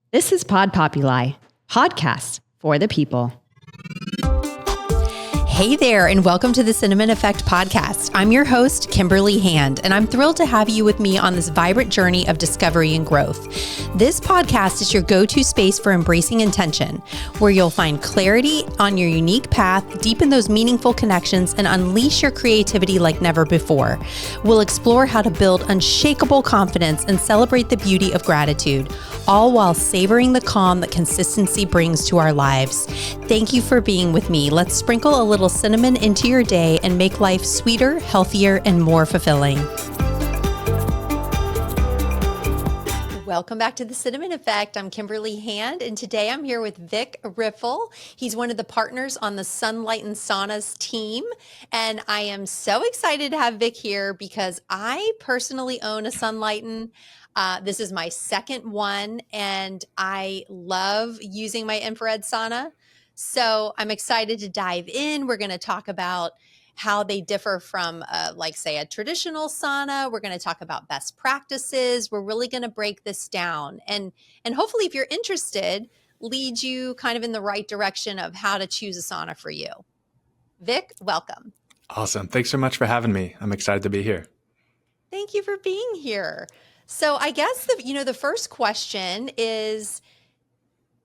This is Pod Populi, podcast for the people. Hey there, and welcome to the Cinnamon Effect podcast. I'm your host, Kimberly, and I'm thrilled to have you with me on this vibrant journey of discovery and growth. This podcast is your go-to space for embracing intention, where you'll find clarity on your unique path, deepen those meaningful connections, and unleash your creativity like never before. We'll explore how to build unshakable confidence and celebrate the beauty of gratitude, all while savoring the calm that consistency brings to our lives. Thank you for being with me. Let's sprinkle a little cinnamon into your day and make life sweeter, healthier, and more fulfilling. Welcome back to the Cinnamon Effect. I'm Kimberly Hand, and today I'm here with Vic Riffel. He's one of the partners on the Sunlighten Saunas team, and I am so excited to have Vic here because I personally own a Sunlighten. This is my second one, and I love using my infrared sauna. So I'm excited to dive in. We're going to talk about how they differ from, say, a traditional sauna. We're going to talk about best practices. We're really going to break this down. And hopefully, if you're interested, lead you kind of in the right direction of how to choose a sauna for you. Vic, welcome. Awesome. Thanks so much for having me. I'm excited to be here. Thank you for being here. So I guess the first question is,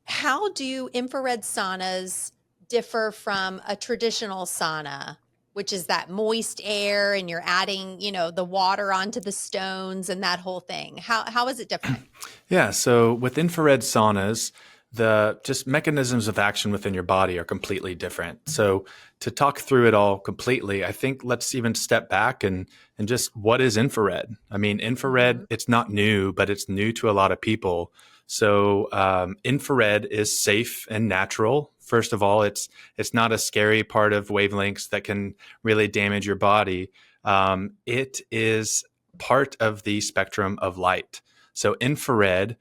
how do infrared saunas differ from a traditional sauna, which is that moist air and you're adding, the water onto the stones and that whole thing? How is it different? Yeah. So with infrared saunas, the just mechanisms of action within your body are completely different. So to talk through it all completely, I think let's even step back and just what is infrared? I mean, infrared, It's not new, but it's new to a lot of people. So infrared is safe and natural. First of all, it's not a scary part of wavelengths that can really damage your body. It is part of the spectrum of light. So infrared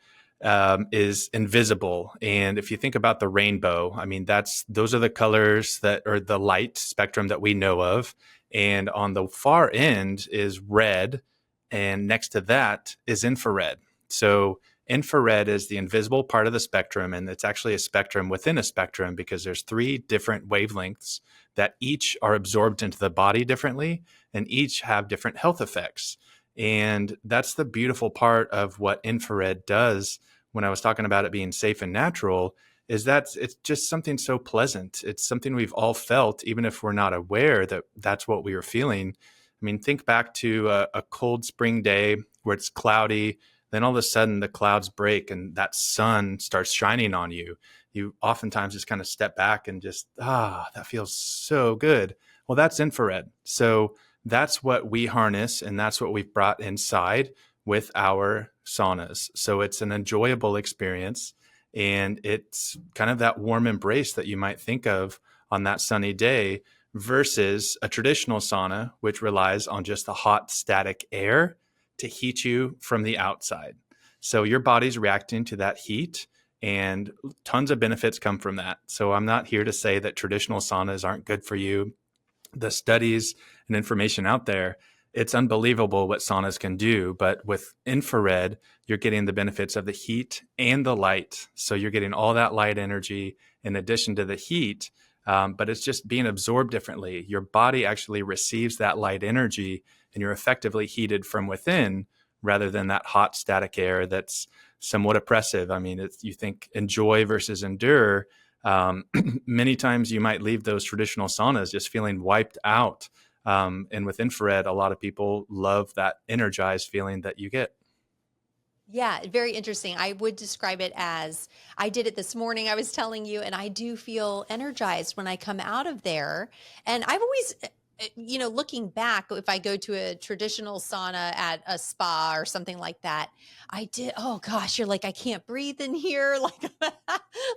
is invisible. And if you think about the rainbow, I mean, those are the colors that are the light spectrum that we know of. And on the far end is red. And next to that is infrared. So infrared is the invisible part of the spectrum, and it's actually a spectrum within a spectrum because there's 3 different wavelengths that each are absorbed into the body differently and each have different health effects. And that's the beautiful part of what infrared does when I was talking about it being safe and natural, is that it's just something so pleasant. It's something we've all felt, even if we're not aware that that's what we were feeling. I mean, think back to a cold spring day where it's cloudy. Then all of a sudden the clouds break and that sun starts shining on you. You oftentimes just kind of step back and just, that feels so good. Well, that's infrared. So that's what we harness, and that's what we've brought inside with our saunas. So it's an enjoyable experience, and it's kind of that warm embrace that you might think of on that sunny day versus a traditional sauna, which relies on just the hot static air to heat you from the outside. So your body's reacting to that heat, and tons of benefits come from that. So I'm not here to say that traditional saunas aren't good for you. The studies and information out there, it's unbelievable what saunas can do. But with infrared, you're getting the benefits of the heat and the light. So you're getting all that light energy in addition to the heat, but it's just being absorbed differently. Your body actually receives that light energy, and you're effectively heated from within rather than that hot static air that's somewhat oppressive. I mean, you think enjoy versus endure. Many times you might leave those traditional saunas just feeling wiped out. And with infrared, a lot of people love that energized feeling that you get. Yeah, very interesting. I would describe it as, I did it this morning, I was telling you, and I do feel energized when I come out of there. And I've always, looking back, if I go to a traditional sauna at a spa or something like that, oh gosh, you're like, I can't breathe in here. Like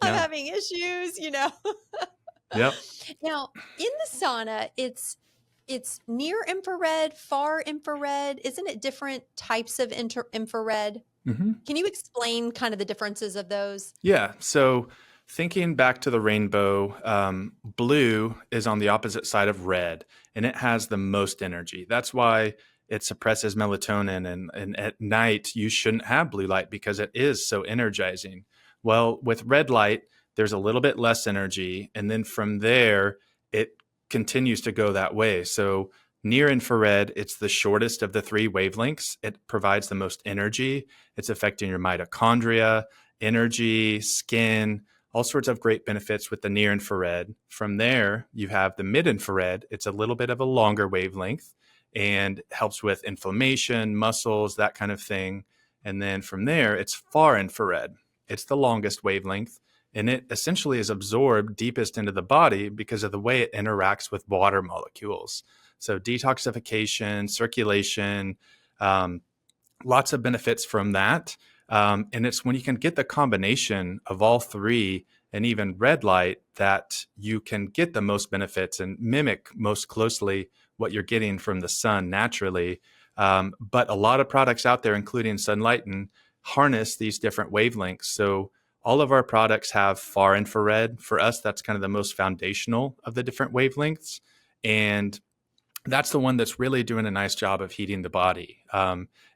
I'm having issues, Yep. Now in the sauna, it's near infrared, far infrared. Isn't it different types of infrared? Mm-hmm. Can you explain kind of the differences of those? Yeah. So thinking back to the rainbow, blue is on the opposite side of red, and it has the most energy. That's why it suppresses melatonin. And at night, you shouldn't have blue light because it is so energizing. Well, with red light, there's a little bit less energy. And then from there, it continues to go that way. So near infrared, it's the shortest of the three wavelengths. It provides the most energy. It's affecting your mitochondria, energy, skin, all sorts of great benefits with the near infrared. From there, you have the mid infrared. It's a little bit of a longer wavelength and helps with inflammation, muscles, that kind of thing. And then from there, it's far infrared. It's the longest wavelength, and it essentially is absorbed deepest into the body because of the way it interacts with water molecules. So detoxification, circulation, lots of benefits from that. And it's when you can get the combination of all three and even red light that you can get the most benefits and mimic most closely what you're getting from the sun naturally. But a lot of products out there, including Sunlighten, harness these different wavelengths. So all of our products have far infrared. For us, that's kind of the most foundational of the different wavelengths. And that's the one that's really doing a nice job of heating the body.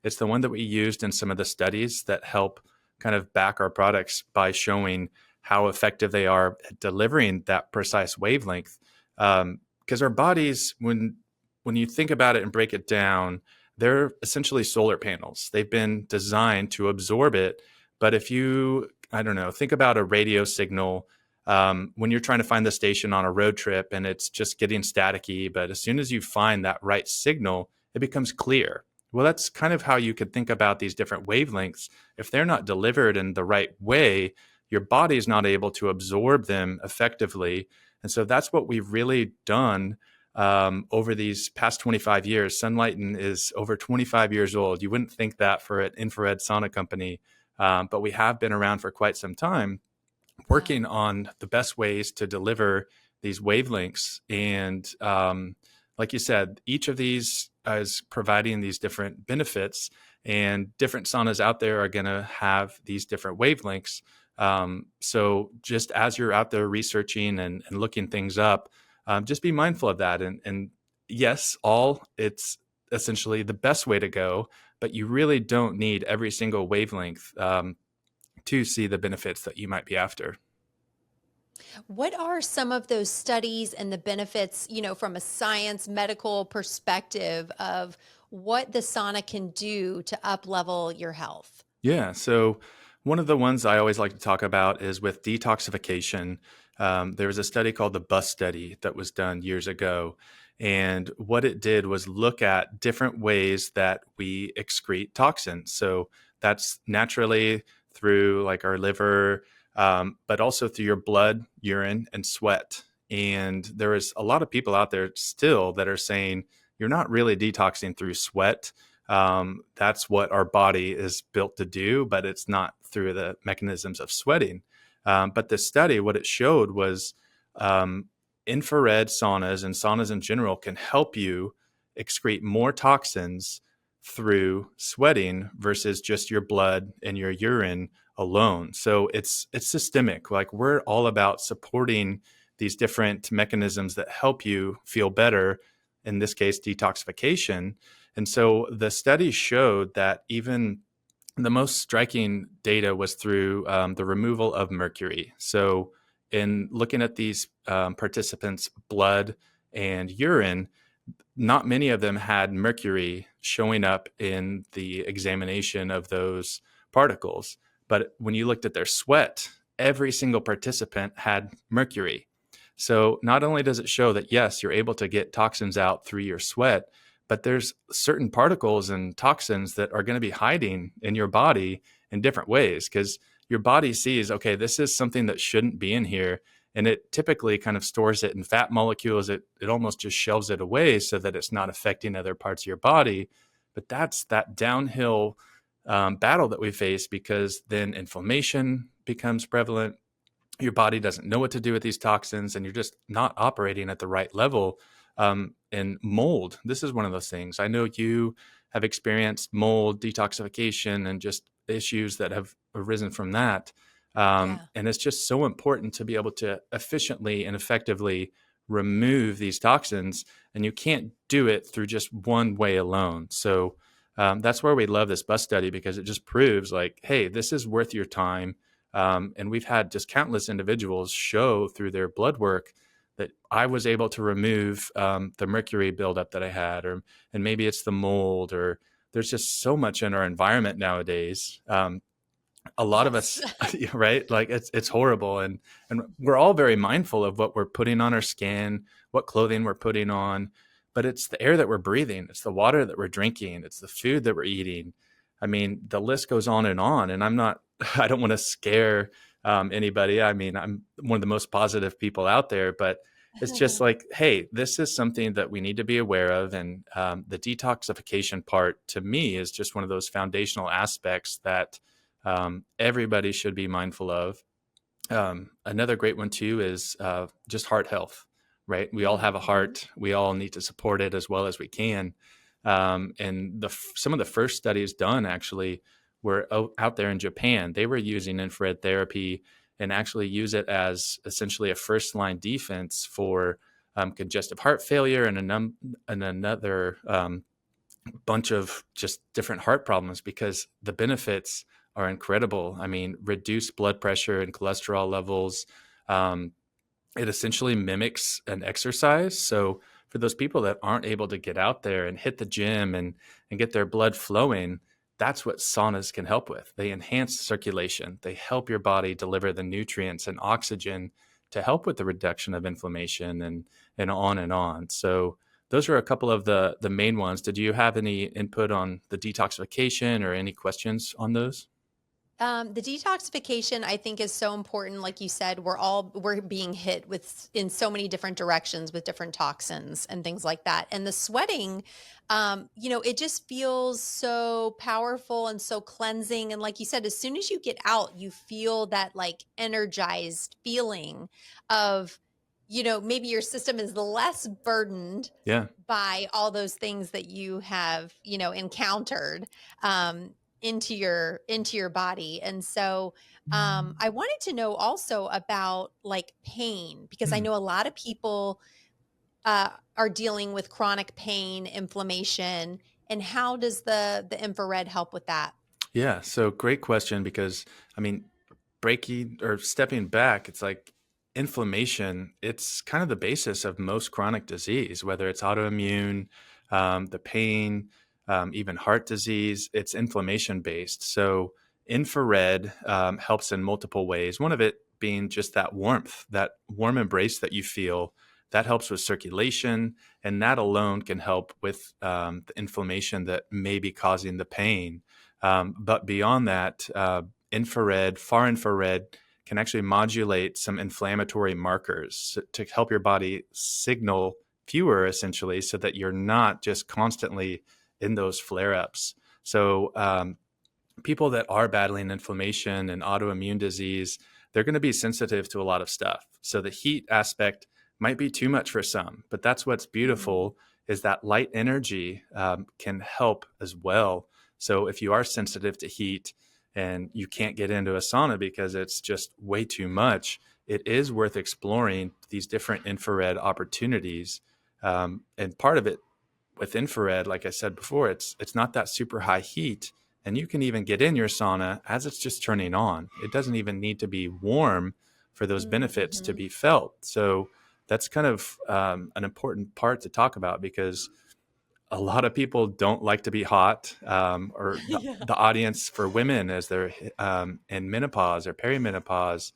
It's the one that we used in some of the studies that help kind of back our products by showing how effective they are at delivering that precise wavelength. Because our bodies, when you think about it and break it down, they're essentially solar panels. They've been designed to absorb it. But if you, I don't know, think about a radio signal when you're trying to find the station on a road trip and it's just getting staticky, but as soon as you find that right signal, it becomes clear. Well, that's kind of how you could think about these different wavelengths. If they're not delivered in the right way, your body's not able to absorb them effectively. And so that's what we've really done over these past 25 years. Sunlighten is over 25 years old. You wouldn't think that for an infrared sauna company, but we have been around for quite some time, working on the best ways to deliver these wavelengths. And like you said, each of these is providing these different benefits, and different saunas out there are going to have these different wavelengths. So just as you're out there researching and looking things up, just be mindful of that. And yes, it's essentially the best way to go, but you really don't need every single wavelength to see the benefits that you might be after. What are some of those studies and the benefits, from a science medical perspective of what the sauna can do to up level your health? Yeah. So one of the ones I always like to talk about is with detoxification. There was a study called the BUS study that was done years ago. And what it did was look at different ways that we excrete toxins. So that's naturally through like our liver, but also through your blood, urine, and sweat. And there is a lot of people out there still that are saying you're not really detoxing through sweat. That's what our body is built to do, but it's not through the mechanisms of sweating. But the study, what it showed was infrared saunas and saunas in general can help you excrete more toxins through sweating versus just your blood and your urine alone. So it's systemic. Like, we're all about supporting these different mechanisms that help you feel better, in this case, detoxification. And so the study showed that even the most striking data was through the removal of mercury. So in looking at these participants' blood and urine, not many of them had mercury showing up in the examination of those particles. But when you looked at their sweat, every single participant had mercury. So not only does it show that, yes, you're able to get toxins out through your sweat, but there's certain particles and toxins that are going to be hiding in your body in different ways, because your body sees, okay, this is something that shouldn't be in here. And it typically kind of stores it in fat molecules. It almost just shelves it away so that it's not affecting other parts of your body. But that's that downhill battle that we face, because then inflammation becomes prevalent. Your body doesn't know what to do with these toxins, and you're just not operating at the right level. And mold, this is one of those things. I know you have experienced mold, detoxification, and just issues that have arisen from that. And it's just so important to be able to efficiently and effectively remove these toxins. And you can't do it through just one way alone. So that's where we love this BUS study, because it just proves like, hey, this is worth your time. And we've had just countless individuals show through their blood work that I was able to remove the mercury buildup that I had, and maybe it's the mold, or there's just so much in our environment nowadays. A lot of Yes. us, right? Like it's horrible, and we're all very mindful of what we're putting on our skin, what clothing we're putting on, but it's the air that we're breathing, it's the water that we're drinking, it's the food that we're eating. I mean, the list goes on, and I'm not, I don't want to scare anybody. I mean, I'm one of the most positive people out there, but it's just like, hey, this is something that we need to be aware of. And the detoxification part to me is just one of those foundational aspects that everybody should be mindful of. Another great one too is just heart health, right? We all have a heart. We all need to support it as well as we can. And some of the first studies done actually were out there in Japan. They were using infrared therapy and actually use it as essentially a first line defense for congestive heart failure and another bunch of just different heart problems, because the benefits are incredible. I mean, reduced blood pressure and cholesterol levels. It essentially mimics an exercise. So for those people that aren't able to get out there and hit the gym and get their blood flowing, that's what saunas can help with. They enhance circulation. They help your body deliver the nutrients and oxygen to help with the reduction of inflammation and on and on. So those are a couple of the main ones. Did you have any input on the detoxification or any questions on those? The detoxification, I think, is so important. Like you said, we're being hit with in so many different directions with different toxins and things like that. And the sweating, it just feels so powerful and so cleansing. And like you said, as soon as you get out, you feel that like energized feeling of, maybe your system is less burdened Yeah. by all those things that you have, encountered. Into your body. And so I wanted to know also about like pain, because I Mm. know a lot of people are dealing with chronic pain, inflammation, and how does the infrared help with that? Yeah. So great question, because I mean, breaking or stepping back, it's like inflammation, it's kind of the basis of most chronic disease, whether it's autoimmune, the pain, even heart disease, it's inflammation based. So infrared helps in multiple ways. One of it being just that warmth, that warm embrace that you feel, that helps with circulation. And that alone can help with the inflammation that may be causing the pain. But beyond that, far infrared can actually modulate some inflammatory markers to help your body signal fewer, essentially, so that you're not just constantly in those flare-ups. So people that are battling inflammation and autoimmune disease, they're going to be sensitive to a lot of stuff. So the heat aspect might be too much for some, but that's what's beautiful is that light energy can help as well. So if you are sensitive to heat and you can't get into a sauna because it's just way too much, it is worth exploring these different infrared opportunities. And part of it with infrared, like I said before, it's not that super high heat, and you can even get in your sauna as it's just turning on. It doesn't even need to be warm for those benefits to be felt. So that's kind of an important part to talk about, because a lot of people don't like to be hot, or the audience for women as they're in menopause or perimenopause,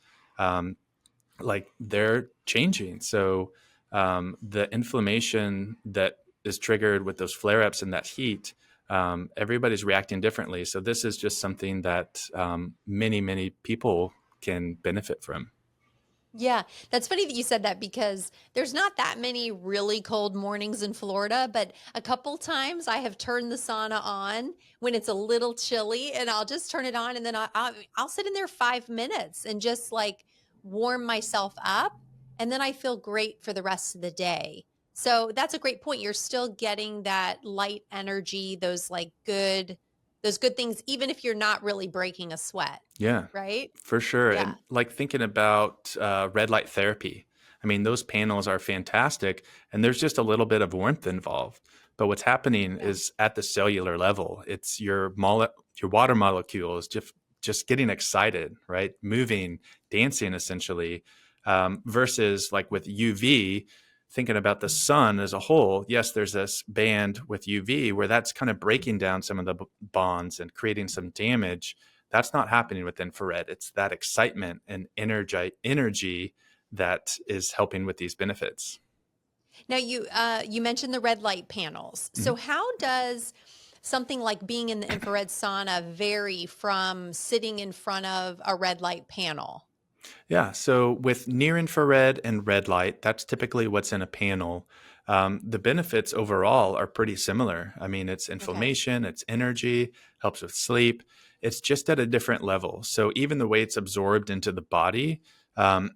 like they're changing. So the inflammation that is triggered with those flare-ups and that heat, everybody's reacting differently. So this is just something that many people can benefit from. Yeah, that's funny that you said that, because there's not that many really cold mornings in Florida, but a couple times I have turned the sauna on when it's a little chilly, and I'll just turn it on, and then I'll sit in there 5 minutes and just like warm myself up, and then I feel great for the rest of the day. So that's a great point. You're still getting that light energy, those good things, even if you're not really breaking a sweat, Yeah, right? for sure. Yeah. And like thinking about red light therapy, I mean, those panels are fantastic, and there's just a little bit of warmth involved. But what's happening Yeah. is at the cellular level, it's your water molecules just getting excited, right? Moving, dancing, essentially, versus like with UV, thinking about the sun as a whole. Yes, there's this band with UV where that's kind of breaking down some of the bonds and creating some damage. That's not happening with infrared. It's that excitement and energy that is helping with these benefits. Now you mentioned the red light panels. So Mhm. how does something like being in the infrared sauna vary from sitting in front of a red light panel? Yeah, so with near infrared and red light, that's typically what's in a panel. The benefits overall are pretty similar. I mean, it's Okay. inflammation, it's energy, helps with sleep. It's just at a different level. So even the way it's absorbed into the body, um,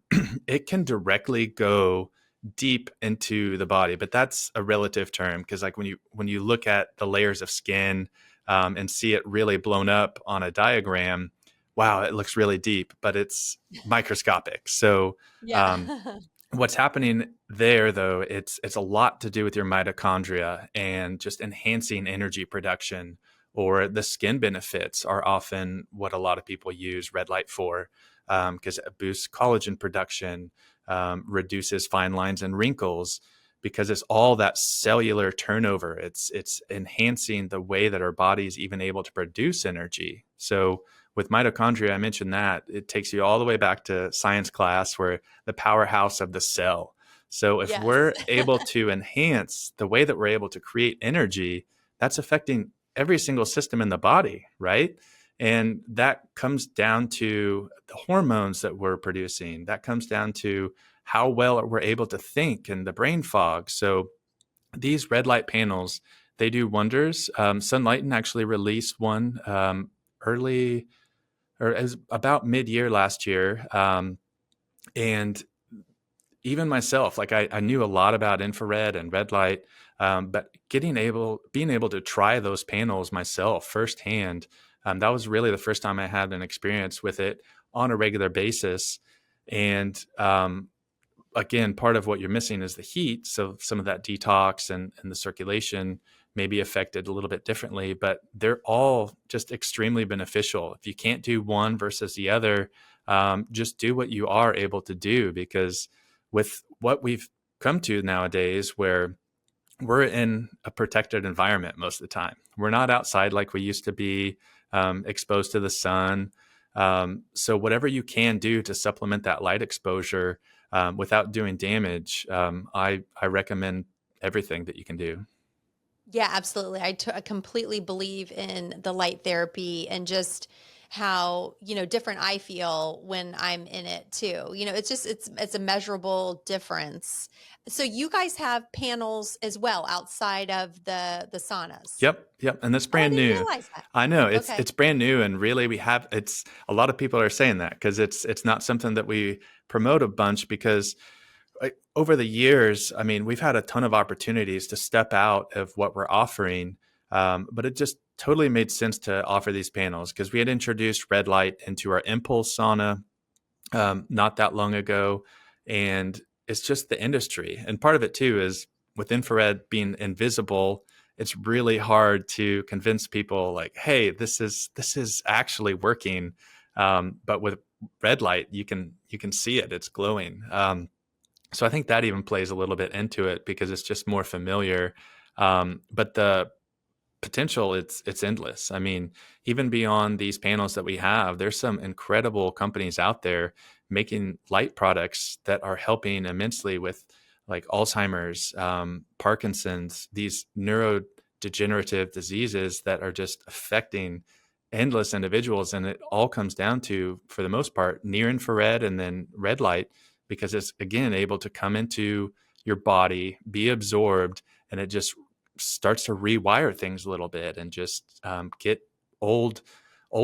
it can directly go deep into the body. But that's a relative term because, like when you look at the layers of skin and see it really blown up on a diagram, wow, it looks really deep, but it's microscopic. So Yeah. um, what's happening there, though, it's a lot to do with your mitochondria and just enhancing energy production. Or the skin benefits are often what a lot of people use red light for, because it boosts collagen production, reduces fine lines and wrinkles, because it's all that cellular turnover. It's enhancing the way that our body is even able to produce energy. So with mitochondria, I mentioned that it takes you all the way back to science class, where the powerhouse of the cell. So if Yes. we're able to enhance the way that we're able to create energy, that's affecting every single system in the body, right? And that comes down to the hormones that we're producing. That comes down to how well we're able to think and the brain fog. So these red light panels, they do wonders. Sunlighten actually released one early, or as about mid-year last year. And even myself, like I knew a lot about infrared and red light, but being able to try those panels myself firsthand, that was really the first time I had an experience with it on a regular basis. And again, part of what you're missing is the heat. So some of that detox and the circulation may be affected a little bit differently, but they're all just extremely beneficial. If you can't do one versus the other, just do what you are able to do, because with what we've come to nowadays, where we're in a protected environment most of the time, we're not outside like we used to be, exposed to the sun. So whatever you can do to supplement that light exposure without doing damage, I recommend everything that you can do. Yeah, absolutely. I completely believe in the light therapy and just how, different I feel when I'm in it too. It's a measurable difference. So you guys have panels as well outside of the saunas. Yep, yep, and that's Oh, I brand didn't new. realize that. I know Okay. it's brand new, and really we have it's a lot of people are saying that because it's not something that we promote a bunch, because over the years, I mean, we've had a ton of opportunities to step out of what we're offering, but it just totally made sense to offer these panels because we had introduced red light into our impulse sauna not that long ago, and it's just the industry. And part of it too is with infrared being invisible, it's really hard to convince people like, hey, this is actually working. But with red light, you can see it; it's glowing. So I think that even plays a little bit into it because it's just more familiar. But the potential, it's endless. I mean, even beyond these panels that we have, there's some incredible companies out there making light products that are helping immensely with like Alzheimer's, Parkinson's, these neurodegenerative diseases that are just affecting endless individuals. And it all comes down to, for the most part, near infrared and then red light, because it's again able to come into your body, be absorbed, and it just starts to rewire things a little bit and just get old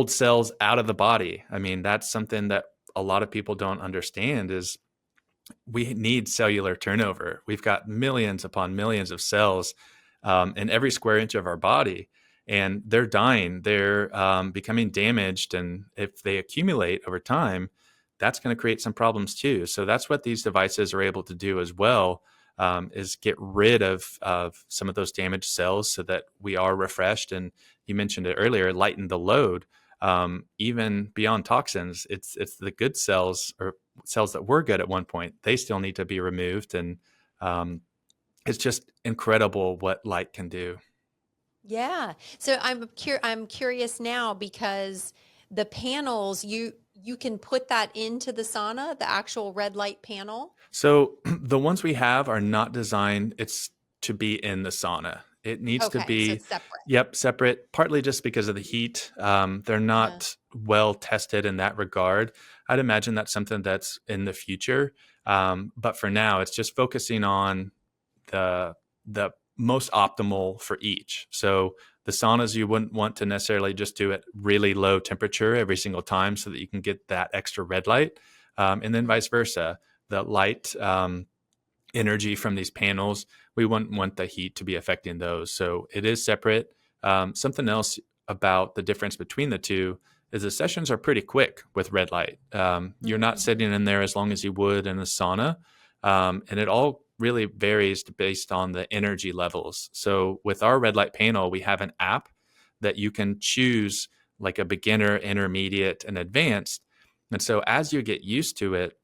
cells out of the body. I mean, that's something that a lot of people don't understand is we need cellular turnover. We've got millions upon millions of cells in every square inch of our body, and they're dying. They're becoming damaged, and if they accumulate over time, that's going to create some problems too. So that's what these devices are able to do as well, is get rid of some of those damaged cells so that we are refreshed. And you mentioned it earlier, lighten the load. even beyond toxins, it's the good cells or cells that were good at one point. They still need to be removed, and it's just incredible what light can do. Yeah. So I'm curious now because the panels you can put that into the sauna, the actual red light panel. So the ones we have are not designed. It's to be in the sauna. It needs to Okay, so be, it's separate. yep, separate. Partly just because of the heat. They're Uh-huh. not well tested in that regard. I'd imagine that's something that's in the future. But for now, it's just focusing on the most optimal for each. So the saunas, you wouldn't want to necessarily just do it really low temperature every single time so that you can get that extra red light. And then Mhm. vice versa. The light energy from these panels, we wouldn't want the heat to be affecting those. So it is separate. Something else about the difference between the two is the sessions are pretty quick with red light. You're not Mhm. sitting in there as long as you would in a sauna. And it all really varies based on the energy levels. So with our red light panel, we have an app that you can choose like a beginner, intermediate, and advanced. And so as you get used to it,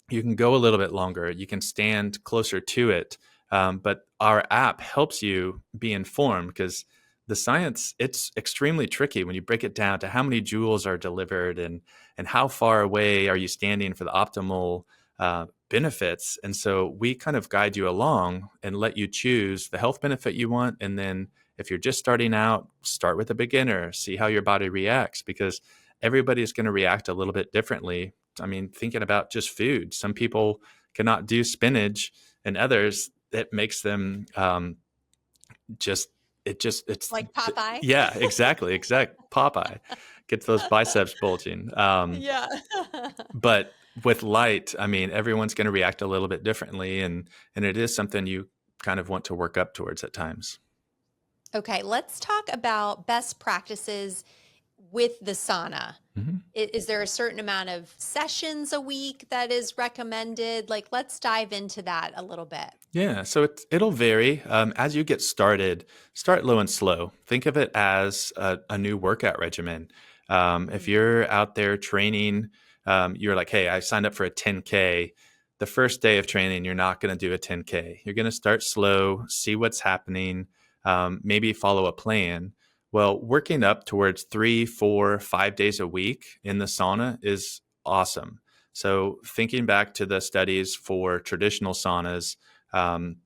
you can go a little bit longer. You can stand closer to it. But our app helps you be informed because the science, it's extremely tricky when you break it down to how many joules are delivered and how far away are you standing for the optimal benefits. And so we kind of guide you along and let you choose the health benefit you want. And then if you're just starting out, start with a beginner, see how your body reacts because everybody's going to react a little bit differently. I mean, thinking about just food, some people cannot do spinach, and others it makes them just it's Like Popeye? yeah, exact Popeye gets those biceps bulging. Yeah. But with light, I mean, everyone's going to react a little bit differently, and it is something you kind of want to work up towards at times. Okay, let's talk about best practices with the sauna. Mhm. Is there a certain amount of sessions a week that is recommended? Like, let's dive into that a little bit. Yeah, so it'll vary. As you get started, start low and slow. Think of it as a new workout regimen. If Mm. you're out there training, you're like, hey, I signed up for a 10K. The first day of training, you're not going to do a 10K. You're going to start slow, see what's happening, maybe follow a plan. Well, working up towards 3, 4, 5 days a week in the sauna is awesome. So, thinking back to the studies for traditional saunas, um,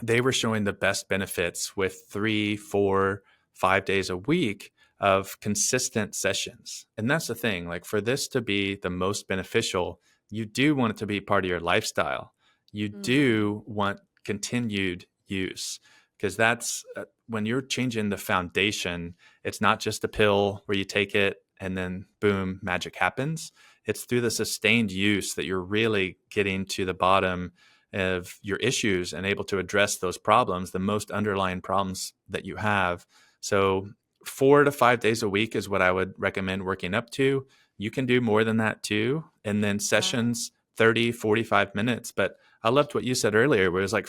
they were showing the best benefits with 3, 4, 5 days a week of consistent sessions. And that's the thing, like for this to be the most beneficial, you do want it to be part of your lifestyle. You Mm. do want continued use because that's when you're changing the foundation, it's not just a pill where you take it and then boom, magic happens. It's through the sustained use that you're really getting to the bottom of your issues and able to address those problems, the most underlying problems that you have. So 4 to 5 days a week is what I would recommend working up to. You can do more than that too. And then Wow. sessions 30, 45 minutes. But I loved what you said earlier, where it was like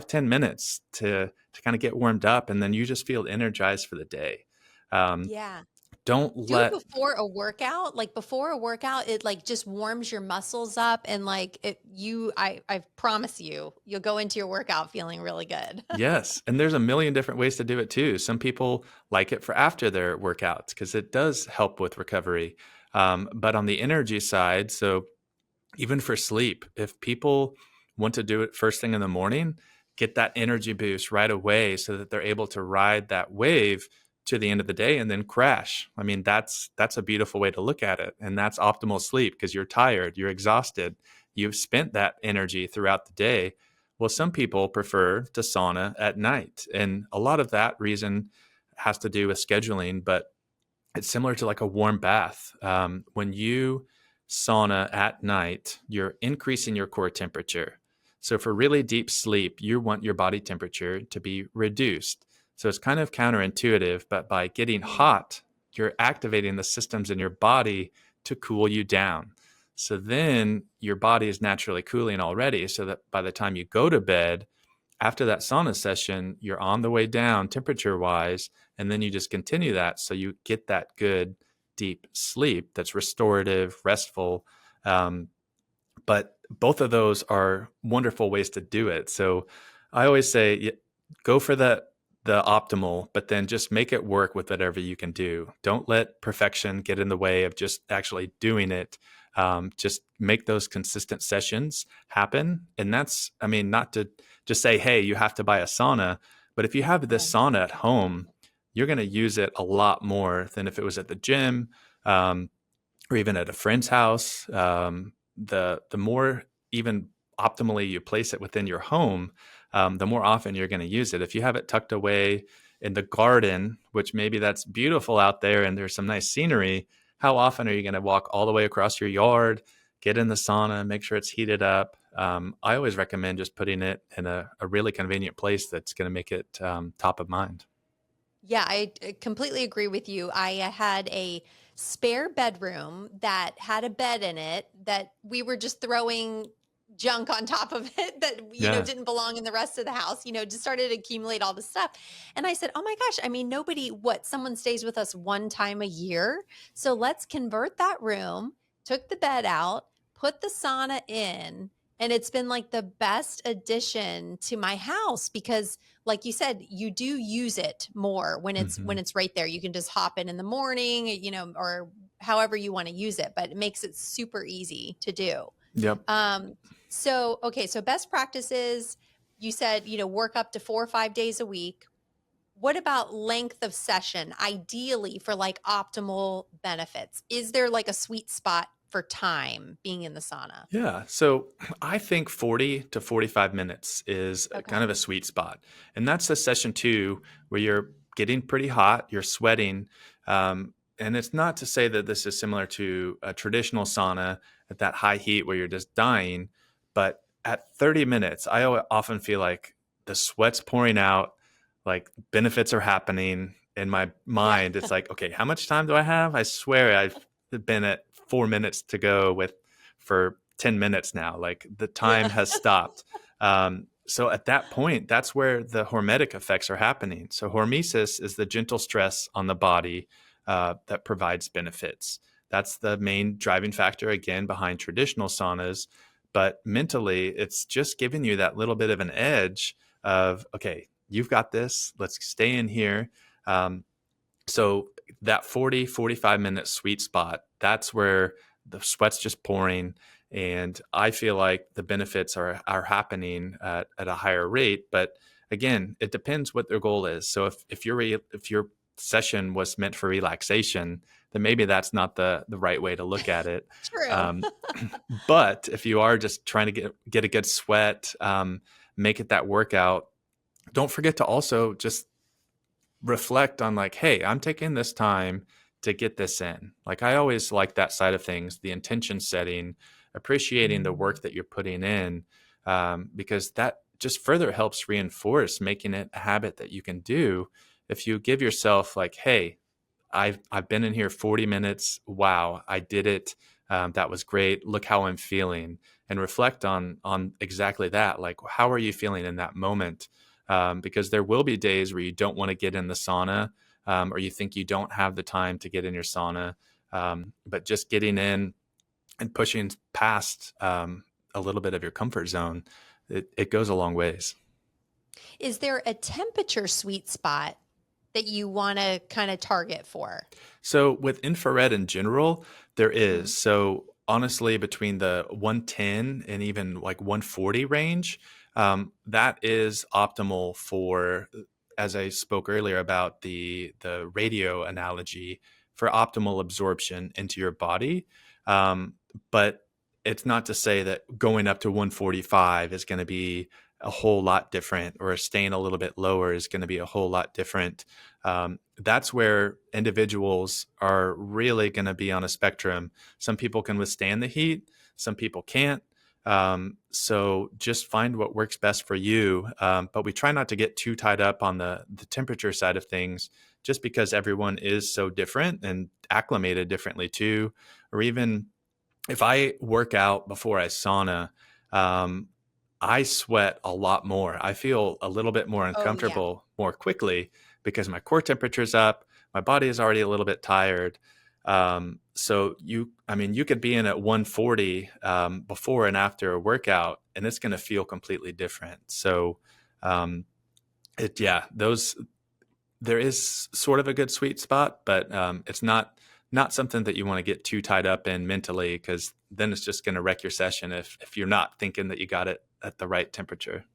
10 minutes to kind of get warmed up and then you just feel energized for the day. Um, Yeah. don't Do it let before a workout. Like before a workout, it like just warms your muscles up and like I promise you, you'll go into your workout feeling really good. Yes, and there's a million different ways to do it too. Some people like it for after their workouts because it does help with recovery. But on the energy side, so even for sleep, if people want to do it first thing in the morning, get that energy boost right away so that they're able to ride that wave to the end of the day and then crash. I mean, that's a beautiful way to look at it. And that's optimal sleep because you're tired, you're exhausted, you've spent that energy throughout the day. Well, some people prefer to sauna at night. And a lot of that reason has to do with scheduling, but it's similar to like a warm bath. When you sauna at night, you're increasing your core temperature. So for really deep sleep, you want your body temperature to be reduced. So it's kind of counterintuitive, but by getting Mhm. hot, you're activating the systems in your body to cool you down. So then your body is naturally cooling already, so that by the time you go to bed, after that sauna session, you're on the way down temperature wise, and then you just continue that. So you get that good deep sleep that's restorative, restful. But both of those are wonderful ways to do it. So I always say, go for the optimal, but then just make it work with whatever you can do. Don't let perfection get in the way of just actually doing it. Just make those consistent sessions happen. And that's, I mean, not to just say, hey, you have to buy a sauna, but if you have this sauna at home, you're going to use it a lot more than if it was at the gym, or even at a friend's house. The more even optimally you place it within your home, the more often you're going to use it. If you have it tucked away in the garden, which maybe that's beautiful out there and there's some nice scenery, how often are you going to walk all the way across your yard, get in the sauna, make sure it's heated up? I always recommend just putting it in a really convenient place that's going to make it top of mind. Yeah, I completely agree with you. I had a spare bedroom that had a bed in it that we were just throwing junk on top of it that, Yeah. didn't belong in the rest of the house, just started to accumulate all the stuff. And I said, oh my gosh, I mean, someone stays with us one time a year. So let's convert that room, took the bed out, put the sauna in, and it's been like the best addition to my house because like you said, you do use it more when it's right there. You can just hop in the morning, or however you want to use it, but it makes it super easy to do. Yep. So best practices, you said, work up to 4 or 5 days a week. What about length of session, ideally for like optimal benefits? Is there like a sweet spot for time being in the sauna? Yeah. So I think 40 to 45 minutes is kind of a sweet spot. And that's the session 2 where you're getting pretty hot, you're sweating. And it's not to say that this is similar to a traditional sauna at that high heat where you're just dying. But at 30 minutes, I often feel like the sweat's pouring out, like benefits are happening in my mind. It's like, okay, how much time do I have? I swear I've been at 4 minutes to go for 10 minutes now. Like the time has stopped. So at that point, that's where the hormetic effects are happening. So hormesis is the gentle stress on the body that provides benefits. That's the main driving factor, again, behind traditional saunas. But mentally, it's just giving you that little bit of an edge of, okay, you've got this. Let's stay in here. So that 40, 45 minute sweet spot, that's where the sweat's just pouring. And I feel like the benefits are happening at a higher rate. But again, it depends what their goal is. So if your session was meant for relaxation, then maybe that's not the right way to look at it. True. But if you are just trying to get a good sweat, make it that workout, don't forget to also just reflect on like, hey, I'm taking this time to get this in. Like I always like that side of things, the intention setting, appreciating the work that you're putting in, because that just further helps reinforce making it a habit that you can do. If you give yourself like, hey, I've been in here 40 minutes. Wow, I did it. That was great. Look how I'm feeling, and reflect on exactly that. Like, how are you feeling in that moment? Because there will be days where you don't want to get in the sauna, or you think you don't have the time to get in your sauna. But just getting in and pushing past a little bit of your comfort zone, it goes a long ways. Is there a temperature sweet spot that you want to kind of target for? So with infrared in general, there is. So honestly, between the 110 and even like 140 range, that is optimal for, as I spoke earlier about the radio analogy, for optimal absorption into your body. But it's not to say that going up to 145 is going to be a whole lot different, or staying a little bit lower is going to be a whole lot different. That's where individuals are really going to be on a spectrum. Some people can withstand the heat, some people can't. So just find what works best for you. But we try not to get too tied up on the temperature side of things, just because everyone is so different and acclimated differently too. Or even if I work out before I sauna, I sweat a lot more. I feel a little bit more uncomfortable more quickly because my core temperature's up. My body is already a little bit tired. So you could be in at 140 before and after a workout, and it's going to feel completely different. So, um, those there is sort of a good sweet spot, but it's not something that you want to get too tied up in mentally, because then it's just going to wreck your session if you're not thinking that you got it at the right temperature.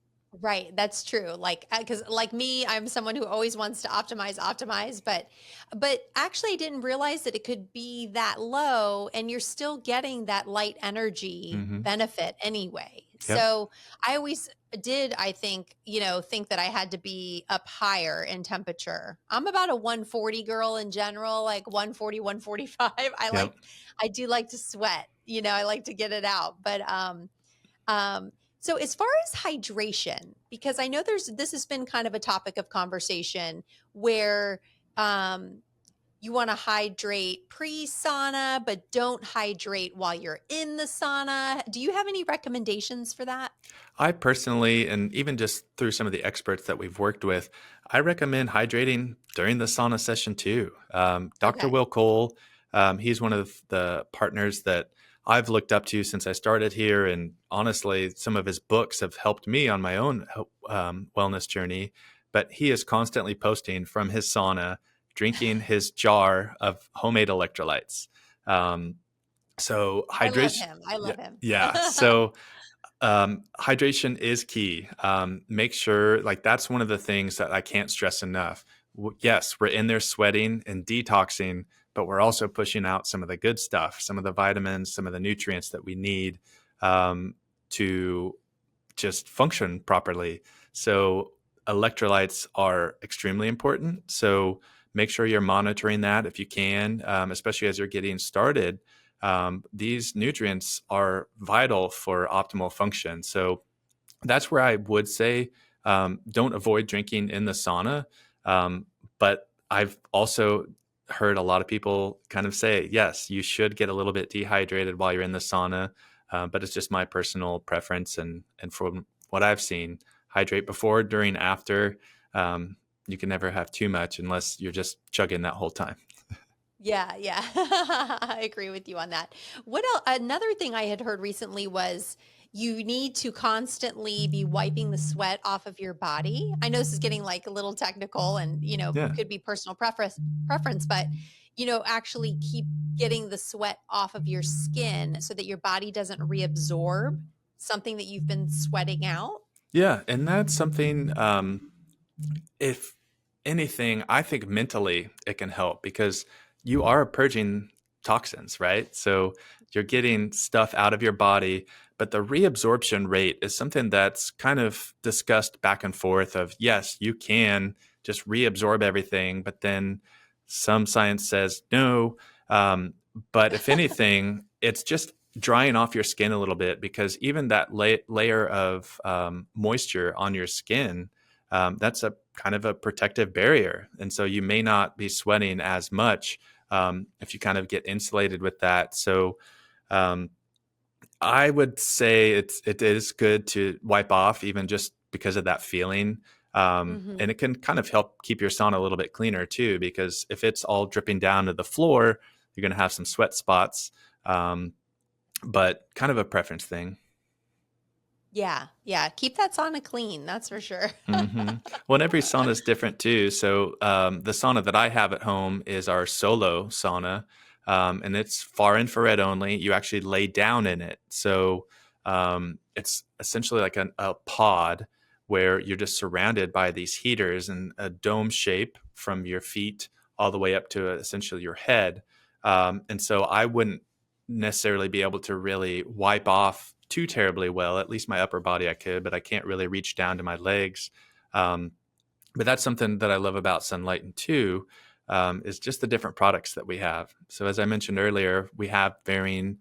Right, that's true. Like, because like me, I'm someone who always wants to optimize, but actually, I didn't realize that it could be that low, and you're still getting that light energy Hmm. benefit anyway. Yep. So I always did, I think, think that I had to be up higher in temperature. I'm about a 140 girl in general, like 140, 145. Yep. I do like to sweat. I like to get it out, but um, so as far as hydration, because I know this has been kind of a topic of conversation where um, you want to hydrate pre-sauna, but don't hydrate while you're in the sauna. Do you have any recommendations for that? I personally, and even just through some of the experts that we've worked with, I recommend hydrating during the sauna session too. Dr. Okay. Will Cole, he's one of the partners that I've looked up to since I started here. And honestly, some of his books have helped me on my own wellness journey. But he is constantly posting from his sauna, drinking his jar of homemade electrolytes. Um, so I love hydration, him. I yeah, love him. yeah. So hydration is key. Make sure, like, that's one of the things that I can't stress enough. Yes, we're in there sweating and detoxing, but we're also pushing out some of the good stuff, some of the vitamins, some of the nutrients that we need to just function properly. So electrolytes are extremely important. So make sure you're monitoring that if you can, especially as you're getting started. These nutrients are vital for optimal function. So that's where I would say don't avoid drinking in the sauna. Um, but I've also heard a lot of people kind of say, yes, you should get a little bit dehydrated while you're in the sauna. But it's just my personal preference. And from what I've seen, hydrate before, during, after. Um, you can never have too much unless you're just chugging that whole time. Yeah, yeah. I agree with you on that. What else? Another thing I had heard recently was you need to constantly be wiping the sweat off of your body. I know this is getting like a little technical and, Yeah. could be personal preference, but actually keep getting the sweat off of your skin so that your body doesn't reabsorb something that you've been sweating out. Yeah. And that's something, if anything, I think mentally it can help because you are purging toxins, right? So you're getting stuff out of your body, but the reabsorption rate is something that's kind of discussed back and forth of, yes, you can just reabsorb everything, but then some science says no. But if anything, it's just drying off your skin a little bit, because even that layer of moisture on your skin, that's a kind of a protective barrier. And so you may not be sweating as much if you kind of get insulated with that. So um, I would say it is good to wipe off, even just because of that feeling. And it can kind of help keep your sauna a little bit cleaner too, because if it's all dripping down to the floor, you're going to have some sweat spots. But kind of a preference thing. Yeah, yeah. Keep that sauna clean. That's for sure. Well, and every sauna is different too. So the sauna that I have at home is our solo sauna, and it's far infrared only. You actually lay down in it. So it's essentially like a pod where you're just surrounded by these heaters in a dome shape from your feet all the way up to essentially your head. And so I wouldn't necessarily be able to really wipe off too terribly well. At least my upper body I could, but I can't really reach down to my legs. Um, but that's something that I love about Sunlighten too, is just the different products that we have. So as I mentioned earlier, we have varying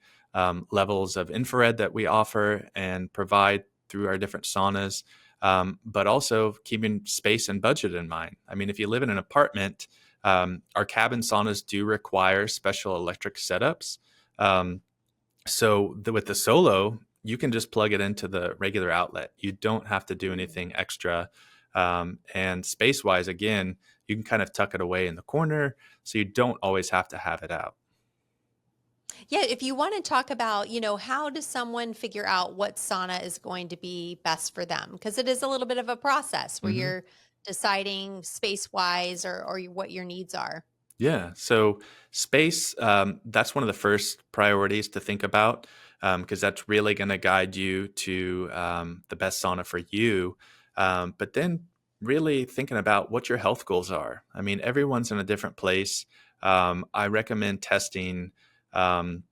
levels of infrared that we offer and provide through our different saunas, but also keeping space and budget in mind. I mean, if you live in an apartment, our cabin saunas do require special electric setups. With the solo, you can just plug it into the regular outlet. You don't have to do anything extra. And space wise, again, you can kind of tuck it away in the corner, so you don't always have to have it out. Yeah, if you want to talk about, how does someone figure out what sauna is going to be best for them? Because it is a little bit of a process where Hmm. you're deciding space wise or what your needs are. Yeah. So space, that's one of the first priorities to think about, because that's really going to guide you to the best sauna for you. But then really thinking about what your health goals are. I mean, everyone's in a different place. I recommend testing um,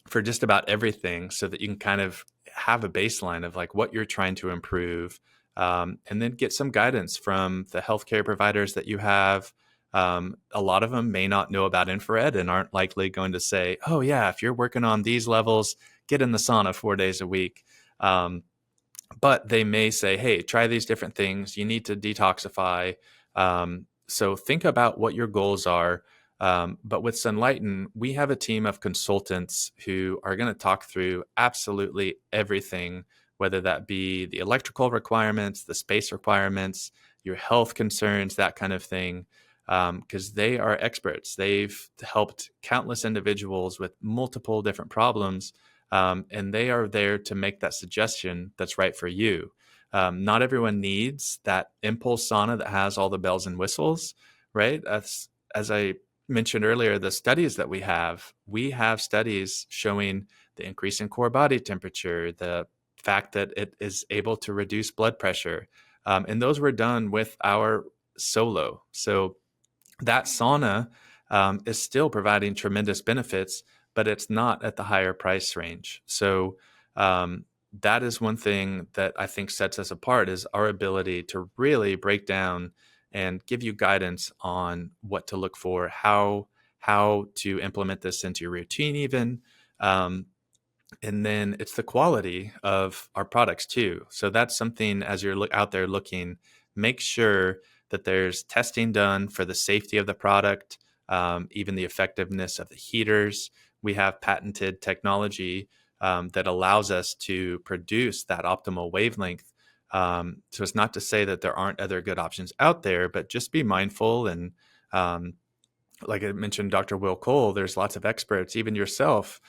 for just about everything so that you can kind of have a baseline of like what you're trying to improve, and then get some guidance from the healthcare providers that you have. A lot of them may not know about infrared and aren't likely going to say, oh yeah, if you're working on these levels, get in the sauna 4 days a week. um, but they may say, hey, try these different things. You need to detoxify. So think about what your goals are. But with Sunlighten, we have a team of consultants who are going to talk through absolutely everything, whether that be the electrical requirements, the space requirements, your health concerns, that kind of thing. Because they are experts. They've helped countless individuals with multiple different problems, and they are there to make that suggestion that's right for you. Not everyone needs that impulse sauna that has all the bells and whistles, right? As I mentioned earlier, the studies that we have studies showing the increase in core body temperature, the fact that it is able to reduce blood pressure. And those were done with our solo. So that sauna is still providing tremendous benefits, but it's not at the higher price range. So um, that is one thing that I think sets us apart is our ability to really break down and give you guidance on what to look for, how to implement this into your routine, even. Um, and then it's the quality of our products too. So that's something as you're out there looking, make sure that there's testing done for the safety of the product, even the effectiveness of the heaters. We have patented technology that allows us to produce that optimal wavelength. So it's not to say that there aren't other good options out there, but just be mindful. And um, like I mentioned, Dr. Will Cole, there's lots of experts, even yourself.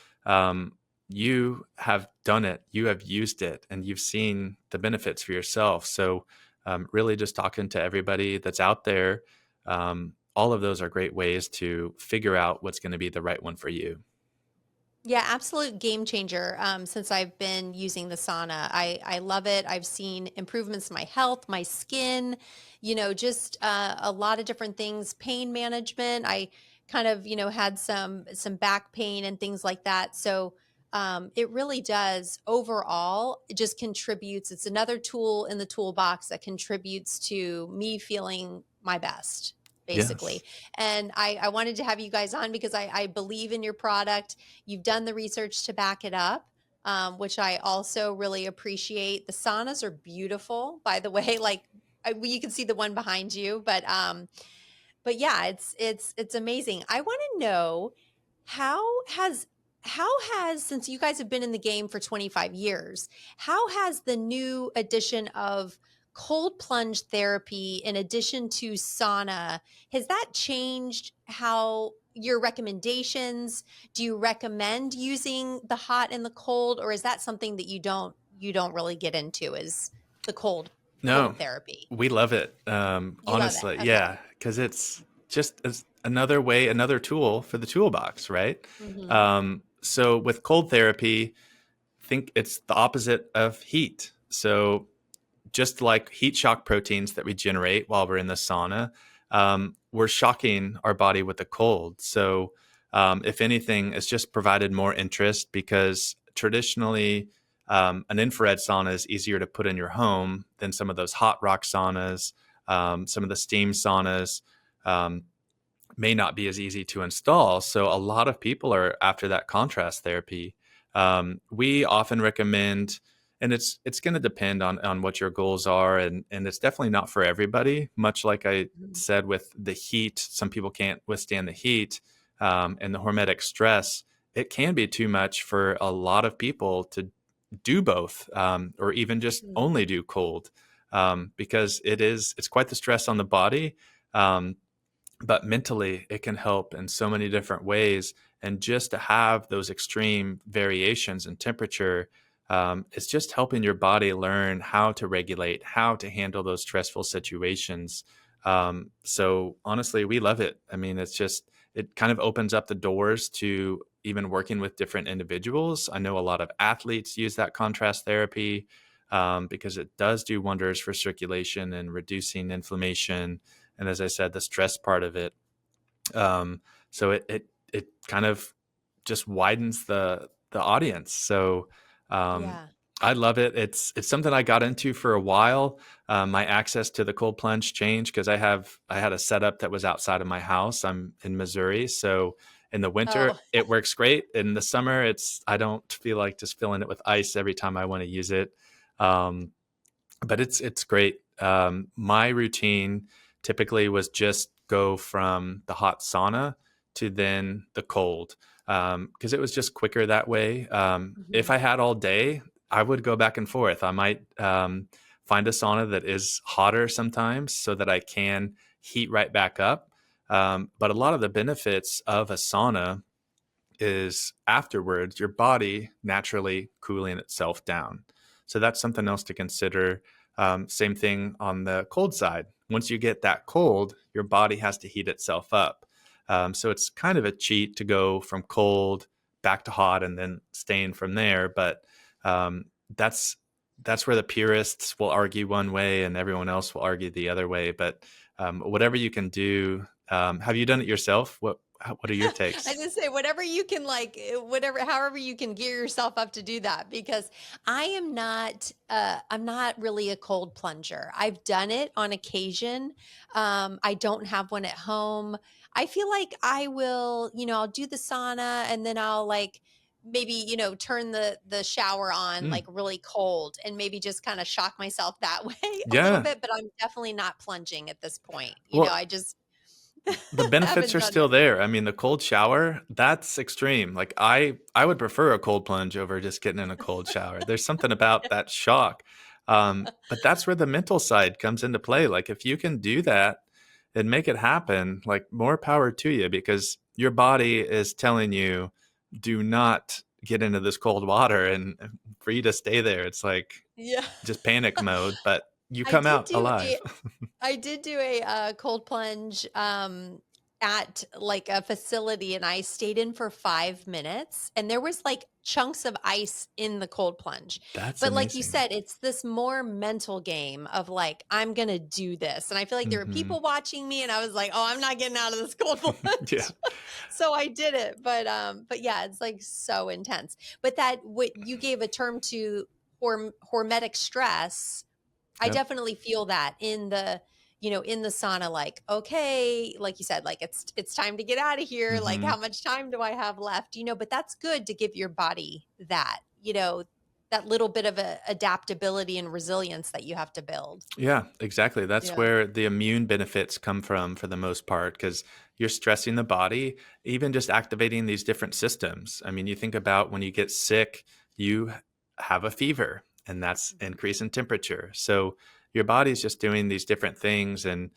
You have done it, you have used it, and you've seen the benefits for yourself. So, really just talking to everybody that's out there, all of those are great ways to figure out what's going to be the right one for you. Yeah, absolute game changer. Since I've been using the sauna, I love it. I've seen improvements in my health, my skin, just a lot of different things. Pain management. I kind of, had some back pain and things like that. So it really does overall. It just contributes. It's another tool in the toolbox that contributes to me feeling my best, basically. Yes. And I wanted to have you guys on because I believe in your product. You've done the research to back it up, which I also really appreciate. The saunas are beautiful, by the way. Like you can see the one behind you, but yeah, it's amazing. I want to know how has since you guys have been in the game for 25 years, how has the new addition of cold plunge therapy in addition to sauna, has that changed how your recommendations? Do you recommend using the hot and the cold, or is that something that you don't really get into, is the cold No, therapy? we love it. You love Honestly, it. Okay. yeah, because it's just as another way, another tool for the toolbox, right? Hmm. So with cold therapy, think it's the opposite of heat. So just like heat shock proteins that we generate while we're in the sauna, we're shocking our body with the cold. So, if anything, it's just provided more interest because traditionally, an infrared sauna is easier to put in your home than some of those hot rock saunas, some of the steam saunas. Um, may not be as easy to install. So a lot of people are after that contrast therapy. We often recommend, and it's going to depend on what your goals are, and it's definitely not for everybody. Much like I said with the heat, some people can't withstand the heat, and the hormetic stress. It can be too much for a lot of people to do both, or even just Hmm. only do cold, because it's quite the stress on the body. But mentally it can help in so many different ways, And just to have those extreme variations in temperature, it's just helping your body learn how to regulate, how to handle those stressful situations. So honestly, we love it. I mean, it kind of opens up the doors to even working with different individuals. I know a lot of athletes use that contrast therapy because it does do wonders for circulation and reducing inflammation. And as I said, the stress part of it. So it kind of just widens the audience. So um, Yeah. I love it. It's something I got into for a while. My access to the cold plunge changed because I had a setup that was outside of my house. I'm in Missouri, so in the winter Oh, it works great. In the summer, I don't feel like just filling it with ice every time I want to use it. Um, but it's great. My routine typically was just go from the hot sauna to then the cold because it was just quicker that way. If mhm. I had all day, I would go back and forth. I might find a sauna that is hotter sometimes so that I can heat right back up. But a lot of the benefits of a sauna is afterwards your body naturally cooling itself down. So that's something else to consider. Same thing on the cold side. Once you get that cold, your body has to heat itself up. So it's kind of a cheat to go from cold back to hot and then staying from there. But um, that's that's where the purists will argue one way and everyone else will argue the other way. But whatever you can do, have you done it yourself? What are your I takes? just say whatever you can whatever however you can gear yourself up to do that because I'm not really a cold plunger. I've done it on occasion. I don't have one at home. I feel like I will, I'll do the sauna and then I'll like maybe, turn the shower on Mm, like really cold and maybe just kind of shock myself that way a little yeah. bit, but I'm definitely not plunging at this point. Well, I just the benefits haven't are done still it. there. I mean, the cold shower, that's extreme. Like I would prefer a cold plunge over just getting in a cold shower. There's something about that shock. But that's where the mental side comes into play. Like if you can do that and make it happen, like more power to you because your body is telling you do not get into this cold water and for you to stay there, it's like Yeah. just panic mode, but you I come did out do alive. a I did do a cold plunge at like a facility and I stayed in for 5 minutes and there was like chunks of ice in the cold plunge. That's But like you amazing. said, it's this more mental game of like, I'm going to do this. And I feel like there were Hmm. people watching me and I was like, oh, I'm not getting out of this cold Yeah. plunge. So I did it. But yeah, it's like so intense. But that what you gave a term to hormetic stress. I Yep. definitely feel that in the sauna, like, okay, like you said, like it's time to get out of here. Like, Hmm. how much time do I have left? But that's good to give your body that little bit of adaptability and resilience that you have to build. Yeah, exactly. That's Yeah. where the immune benefits come from for the most part, because you're stressing the body, even just activating these different systems. I mean, you think about when you get sick, you have a fever, and that's Mhm. increase in temperature. So your body's just doing these different things and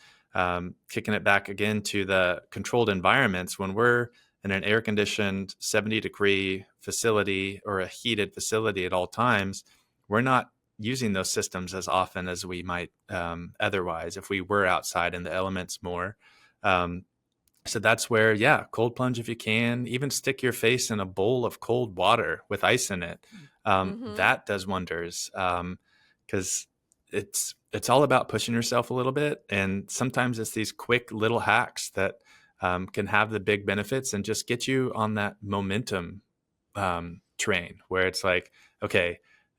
kicking it back again to the controlled environments. When we're in an air conditioned 70-degree facility or a heated facility at all times, we're not using those systems as often as we might otherwise if we were outside in the elements more. Um, so that's where, yeah, cold plunge if you can. Even stick your face in a bowl of cold water with ice in it. Mhm. That does wonders because it's all about pushing yourself a little bit, and sometimes it's these quick little hacks that can have the big benefits and just get you on that momentum train where it's like, okay,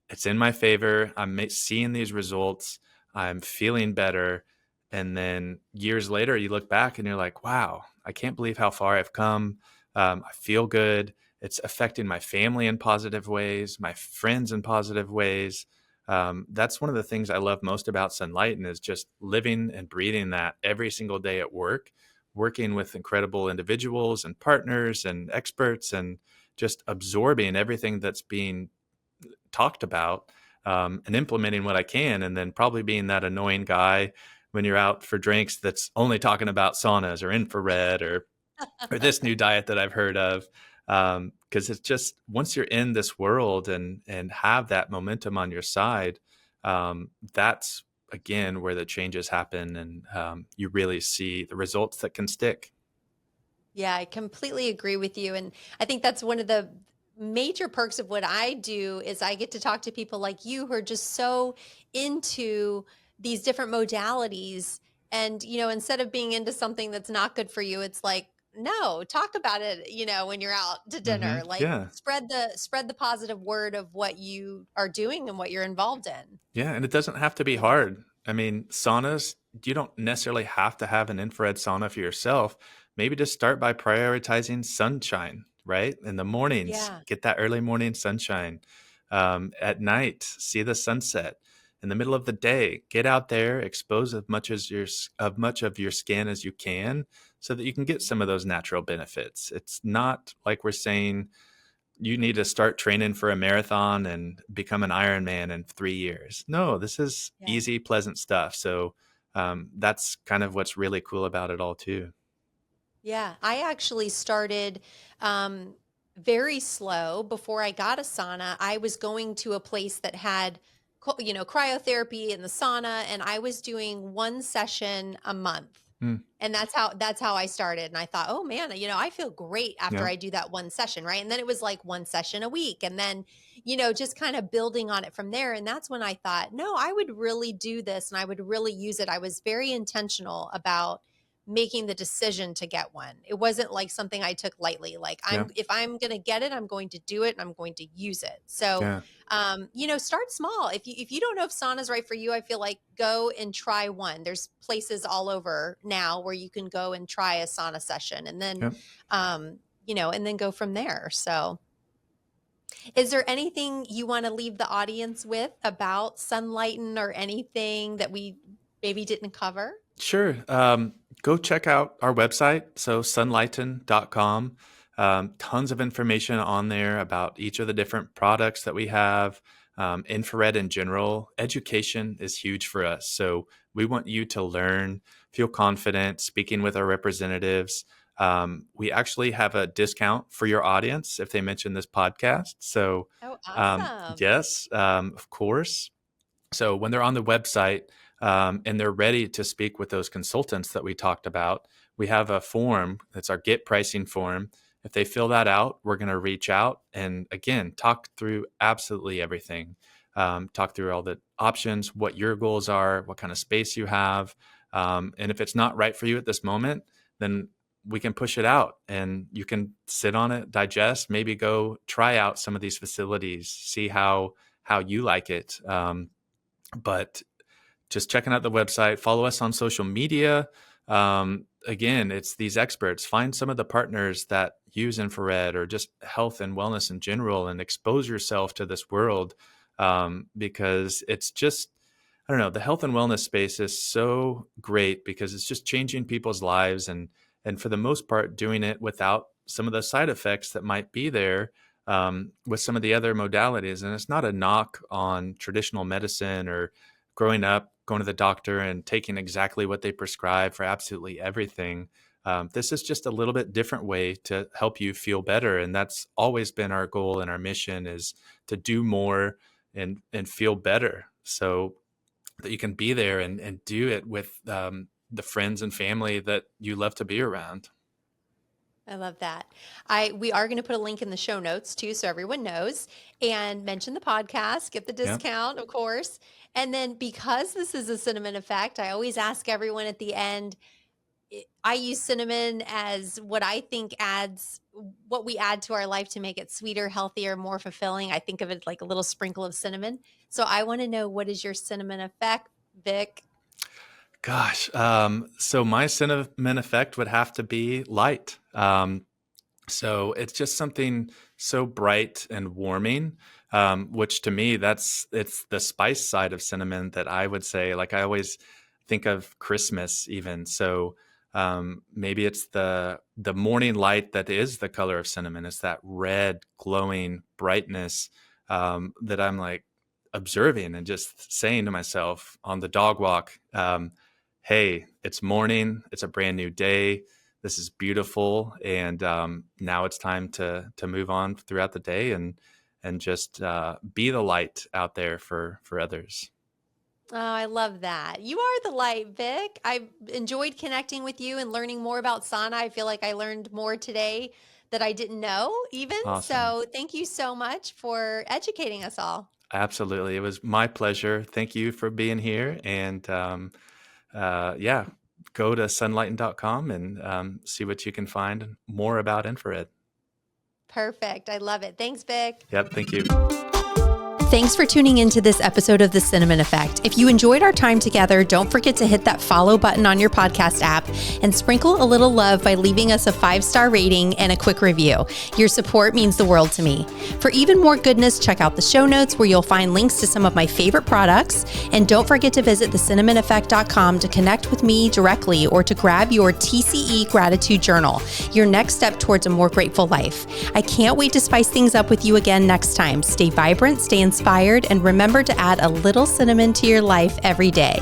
it's in my favor. Seeing these results. I'm feeling better. And then years later, you look back and you're like, wow, I can't believe how far I've come. I feel good. It's affecting my family in positive ways, my friends in positive ways. That's one of the things I love most about Sunlighten is just living and breathing that every single day at work, working with incredible individuals and partners and experts and just absorbing everything that's being talked about and implementing what I can, and then probably being that annoying guy when you're out for drinks that's only talking about saunas or infrared or this new diet that I've heard of. Because it's just, once you're in this world and have that momentum on your side, that's again where the changes happen, and you really see the results that can stick. Yeah, I completely agree with you. And I think that's one of the major perks of what I do is I get to talk to people like you who are just so into these different modalities. And, instead of being into something that's not good for you, it's like, no, talk about it, when you're out to dinner, like Yeah. spread the positive word of what you are doing and what you're involved in. Yeah, and it doesn't have to be hard. I mean, saunas, you don't necessarily have to have an infrared sauna for yourself. Maybe just start by prioritizing sunshine, right? In the mornings, Yeah. get that early morning sunshine. At night, see the sunset. In the middle of the day, get out there, expose as much of your skin as you can, so that you can get some of those natural benefits. It's not like we're saying you need to start training for a marathon and become an Ironman in 3 years. No, this is Yeah. easy, pleasant stuff. So that's kind of what's really cool about it all, too. Yeah, I actually started very slow before I got a sauna. I was going to a place that had, cryotherapy in the sauna, and I was doing one session a month. Mm, And that's how I started. And I thought, oh man, I feel great after yeah, I do that one session, right? And then it was like one session a week, and then just kind of building on it from there. And that's when I thought, no, I would really do this, and I would really use it. I was very intentional about making the decision to get one. It wasn't like something I took lightly. Like yeah, if I'm going to get it, I'm going to do it and I'm going to use it. So, yeah, start small. If you don't know if sauna is right for you, I feel like go and try one. There's places all over now where you can go and try a sauna session, and then, yeah. and then go from there. So, is there anything you want to leave the audience with about Sunlighten or anything that we maybe didn't cover? Sure. Go check out our website. So sunlighten.com. Tons of information on there about each of the different products that we have. Infrared in general. Education is huge for us. So we want you to learn, feel confident speaking with our representatives. We actually have a discount for your audience if they mention this podcast. So, Oh, awesome. yes, of course. So when they're on the website, and they're ready to speak with those consultants that we talked about, we have a form that's our get pricing form. If they fill that out, we're going to reach out and again talk through absolutely everything. Talk through all the options, what your goals are, what kind of space you have, and if it's not right for you at this moment, then we can push it out and you can sit on it, digest, maybe go try out some of these facilities, see how you like it. But just checking out the website, follow us on social media. Again, it's these experts. Find some of the partners that use infrared or just health and wellness in general, and expose yourself to this world, because it's just, I don't know, the health and wellness space is so great because it's just changing people's lives, and for the most part doing it without some of the side effects that might be there, with some of the other modalities. And it's not a knock on traditional medicine or growing up, going to the doctor and taking exactly what they prescribe for absolutely everything. This is just a little bit different way to help you feel better. And that's always been our goal and our mission, is to do more and feel better, so that you can be there and do it with the friends and family that you love to be around. I love that. We are going to put a link in the show notes too, so everyone knows, and mention the podcast, get the Yeah. discount, of course. And then because this is a cinnamon effect, I always ask everyone at the end, I use cinnamon as what I think adds what we add to our life to make it sweeter, healthier, more fulfilling. I think of it like a little sprinkle of cinnamon. So I want to know, what is your cinnamon effect, Vic? Gosh. So my cinnamon effect would have to be light. So it's just something so bright and warming, which to me, it's the spice side of cinnamon that I would say, like I always think of Christmas even. So maybe it's the morning light that is the color of cinnamon. It's that red glowing brightness, that I'm like observing and just saying to myself on the dog walk, hey, it's morning. It's a brand new day. this is beautiful. And now it's time to move on throughout the day and just be the light out there for others. Oh, I love that. You are the light, Vic. I've enjoyed connecting with you and learning more about sauna. I feel like I learned more today that I didn't know even. Awesome. So thank you so much for educating us all. Absolutely. It was my pleasure. Thank you for being here. And go to sunlighten.com and see what you can find more about infrared. Perfect. I love it. Thanks, Vic. Yep. Thank you. Thanks for tuning into this episode of The Cinnamon Effect. If you enjoyed our time together, don't forget to hit that follow button on your podcast app and sprinkle a little love by leaving us a 5-star rating and a quick review. Your support means the world to me. For even more goodness, check out the show notes where you'll find links to some of my favorite products. And don't forget to visit thecinnamoneffect.com to connect with me directly or to grab your TCE gratitude journal, your next step towards a more grateful life. I can't wait to spice things up with you again next time. Stay vibrant, stay inspired, and remember to add a little cinnamon to your life every day.